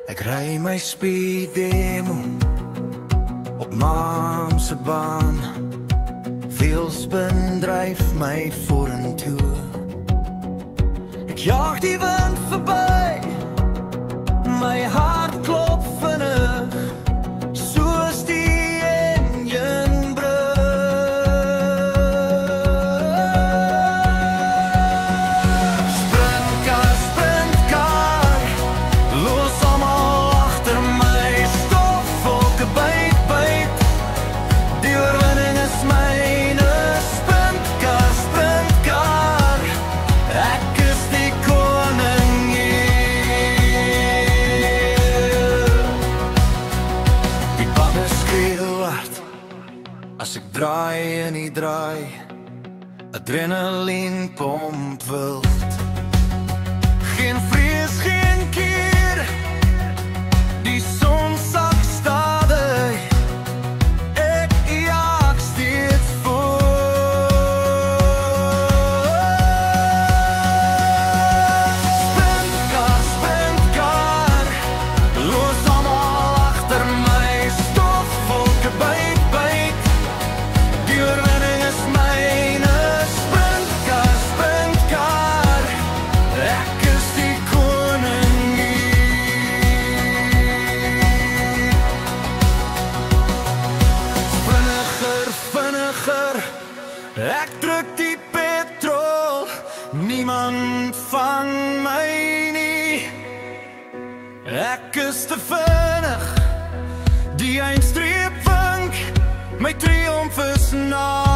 Ek ry my speed demo op mam se baan. Wielspin dryf my vorentoe. Ek jag die wind verby. My hart klop vinnig, soos die enjin Sprintkar, sprintkar, los almal agter my. Stofwolke byt, byt, die oorwinning is myne. Sprintkar, sprintkar, ek is die koning hier. Die bande skree hard as ek draai en die draai. Adrenaline pomp wild. Geen vrees, geen keer. Die son sak stadig. Ek jaag steeds voort. Sprintkar, sprintkar, los almal agter my. Stofwolke byt, byt, die oorwinning is myne. Sprintkar, sprintkar, ek is die koning hier. Vinniger, vinniger, ek druk die petrol. Niemand vang my nie. Ek is te vinnig, die eindstreep vink. My triomf is na.